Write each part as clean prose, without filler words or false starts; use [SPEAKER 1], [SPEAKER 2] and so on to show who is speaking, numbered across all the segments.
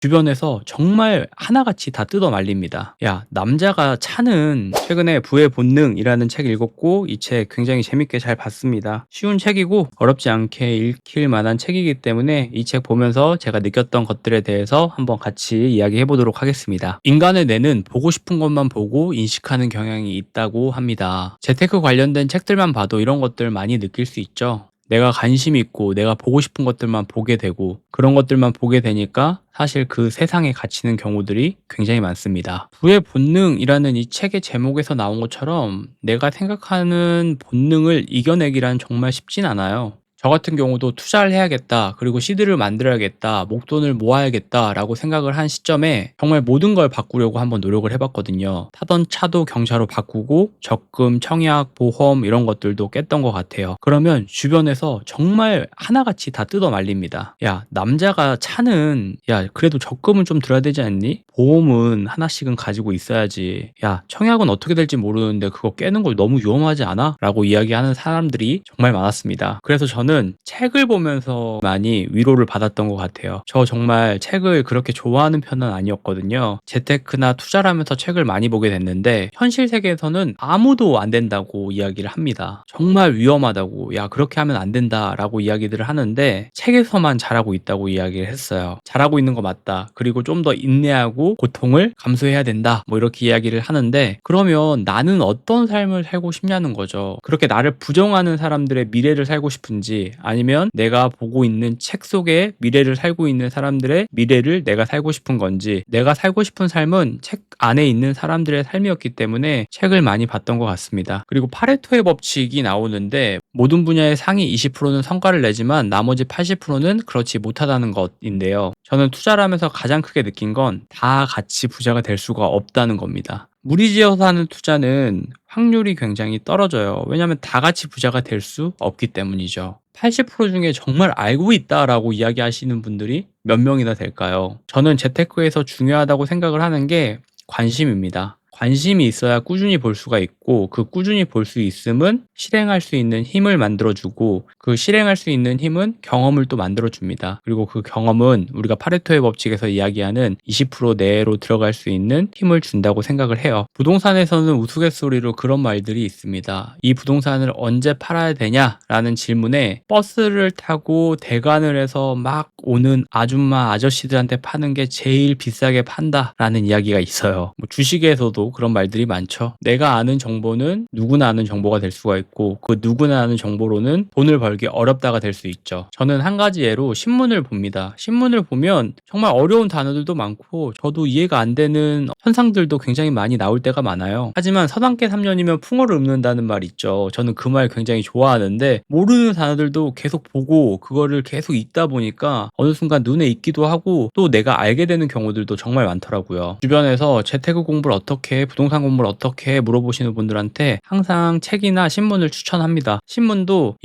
[SPEAKER 1] 주변에서 정말 하나같이 다 뜯어 말립니다. 야, 남자가 차는 최근에 부의 본능이라는 책 읽었고 이 책 굉장히 재밌게 잘 봤습니다. 쉬운 책이고 어렵지 않게 읽힐 만한 책이기 때문에 이 책 보면서 제가 느꼈던 것들에 대해서 한번 같이 이야기해 보도록 하겠습니다. 인간의 뇌는 보고 싶은 것만 보고 인식하는 경향이 있다고 합니다. 재테크 관련된 책들만 봐도 이런 것들 많이 느낄 수 있죠. 내가 관심 있고 내가 보고 싶은 것들만 보게 되고 그런 것들만 보게 되니까 사실 그 세상에 갇히는 경우들이 굉장히 많습니다. 부의 본능이라는 이 책의 제목에서 나온 것처럼 내가 생각하는 본능을 이겨내기란 정말 쉽진 않아요. 저 같은 경우도 투자를 해야겠다, 그리고 시드를 만들어야겠다, 목돈을 모아야겠다라고 생각을 한 시점에 정말 모든 걸 바꾸려고 한번 노력을 해봤거든요. 타던 차도 경차로 바꾸고 적금, 청약, 보험 이런 것들도 깼던 것 같아요. 그러면 주변에서 정말 하나같이 다 뜯어 말립니다. 야, 남자가 차는 그래도 적금은 좀 들어야 되지 않니? 보험은 하나씩은 가지고 있어야지. 야, 청약은 어떻게 될지 모르는데 그거 깨는 거 너무 위험하지 않아? 라고 이야기하는 사람들이 정말 많았습니다. 그래서 저는 책을 보면서 많이 위로를 받았던 것 같아요. 저 정말 책을 그렇게 좋아하는 편은 아니었거든요. 재테크나 투자를 하면서 책을 많이 보게 됐는데 현실 세계에서는 아무도 안 된다고 이야기를 합니다. 정말 위험하다고, 야, 그렇게 하면 안 된다라고 이야기들을 하는데 책에서만 잘하고 있다고 이야기를 했어요. 잘하고 있는 거 맞다. 그리고 좀 더 인내하고 고통을 감수해야 된다. 뭐 이렇게 이야기를 하는데, 그러면 나는 어떤 삶을 살고 싶냐는 거죠. 그렇게 나를 부정하는 사람들의 미래를 살고 싶은지, 아니면 내가 보고 있는 책 속에 미래를 살고 있는 사람들의 미래를 내가 살고 싶은 건지. 내가 살고 싶은 삶은 책 안에 있는 사람들의 삶이었기 때문에 책을 많이 봤던 것 같습니다. 그리고 파레토의 법칙이 나오는데 모든 분야의 상위 20%는 성과를 내지만 나머지 80%는 그렇지 못하다는 것인데요. 저는 투자를 하면서 가장 크게 느낀 건 다 같이 부자가 될 수가 없다는 겁니다. 무리지어서 하는 투자는 확률이 굉장히 떨어져요. 왜냐하면 다 같이 부자가 될 수 없기 때문이죠. 80% 중에 정말 알고 있다라고 이야기하시는 분들이 몇 명이나 될까요? 저는 재테크에서 중요하다고 생각을 하는 게 관심입니다. 관심이 있어야 꾸준히 볼 수가 있고, 그 꾸준히 볼 수 있음은 실행할 수 있는 힘을 만들어주고, 그 실행할 수 있는 힘은 경험을 또 만들어줍니다. 그리고 그 경험은 우리가 파레토의 법칙에서 이야기하는 20% 내로 들어갈 수 있는 힘을 준다고 생각을 해요. 부동산에서는 우스갯소리로 그런 말들이 있습니다. 이 부동산을 언제 팔아야 되냐라는 질문에 버스를 타고 대관을 해서 막 오는 아줌마 아저씨들한테 파는 게 제일 비싸게 판다라는 이야기가 있어요. 뭐 주식에서도 그런 말들이 많죠. 내가 아는 정보는 누구나 아는 정보가 될 수가 있고, 그 누구나 아는 정보로는 돈을 벌기 어렵다가 될 수 있죠. 저는 한 가지 예로 신문을 봅니다. 신문을 보면 정말 어려운 단어들도 많고 저도 이해가 안 되는 현상들도 굉장히 많이 나올 때가 많아요. 하지만 서당계 3년이면 풍어를 읊는다는 말 있죠. 저는 그 말 굉장히 좋아하는데, 모르는 단어들도 계속 보고 그거를 계속 읽다 보니까 어느 순간 눈에 익기도 하고 또 내가 알게 되는 경우들도 정말 많더라고요. 주변에서 재테크 공부를 어떻게 해, 부동산 공부를 어떻게 해 물어보시는 분들한테 항상 책이나 신문을 추천합니다. 신문도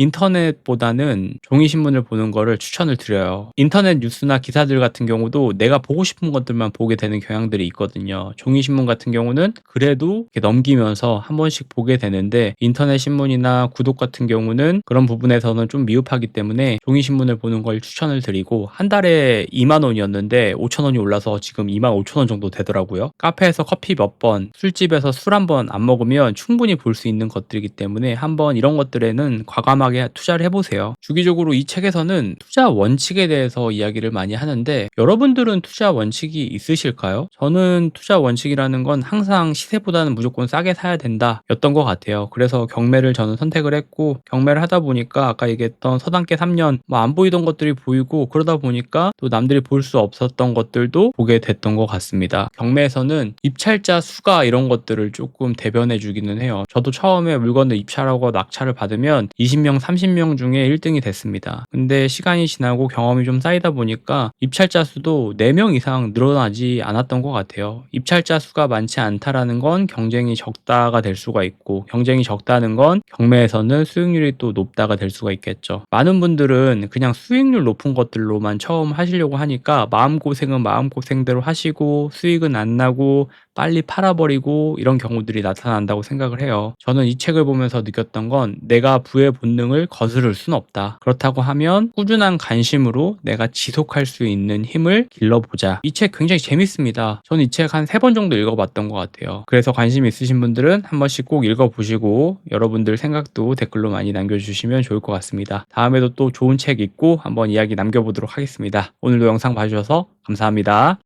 [SPEAKER 1] 인터넷보다는 종이 신문을 보는 거를 추천을 드려요. 인터넷 뉴스나 기사들 같은 경우도 내가 보고 싶은 것들만 보게 되는 경향들이 있거든요. 종이 신문 같은 경우는 그래도 이렇게 넘기면서 한 번씩 보게 되는데, 인터넷 신문이나 구독 같은 경우는 그런 부분에서는 좀 미흡하기 때문에 종이 신문을 보는 걸 추천을 드리고, 한 달에 2만 원이었는데 5천 원이 올라서 지금 2만 5천 원 정도 되더라고요. 카페에서 커피 몇 번, 술집에서 술 한 번 안 먹으면 충분히 볼 수 있는 것들이기 때문에 한번 이런 것들에는 과감하게 투자를 해보세요. 주기적으로 이 책에서는 투자 원칙에 대해서 이야기를 많이 하는데, 여러분들은 투자 원칙이 있으실까요? 저는 투자 원칙이라는 건 항상 시세보다는 무조건 싸게 사야 된다 였던 것 같아요. 그래서 경매를 저는 선택을 했고, 경매를 하다 보니까 아까 얘기했던 서당계 3년 뭐 안 보이던 것들이 보이고, 그러다 보니까 또 남들이 볼 수 없었던 것들도 보게 됐던 것 같습니다. 경매에서는 입찰자 수가 이런 것들을 조금 대변해 주기는 해요. 저도 처음에 물건을 입찰하고 낙찰을 받으면 20명, 30명 중에 1등이 됐습니다. 근데 시간이 지나고 경험이 좀 쌓이다 보니까 입찰자 수도 4명 이상 늘어나지 않았던 것 같아요. 입찰자 수가 많지 않다라는 건 경쟁이 적다가 될 수가 있고, 경쟁이 적다는 건 경매에서는 수익률이 또 높다가 될 수가 있겠죠. 많은 분들은 그냥 수익률 높은 것들로만 처음 하시려고 하니까 마음고생은 마음고생대로 하시고 수익은 안 나고 빨리 팔아버리고 이런 경우들이 나타난다고 생각을 해요. 저는 이 책을 보면서 느꼈던 건 내가 부의 본능을 거스를 순 없다. 그렇다고 하면 꾸준한 관심으로 내가 지속할 수 있는 힘을 길러보자. 이 책 굉장히 재밌습니다. 저는 이 책 한 3번 정도 읽어봤던 것 같아요. 그래서 관심 있으신 분들은 한 번씩 꼭 읽어보시고 여러분들 생각도 댓글로 많이 남겨주시면 좋을 것 같습니다. 다음에도 또 좋은 책 읽고 한번 이야기 남겨보도록 하겠습니다. 오늘도 영상 봐주셔서 감사합니다.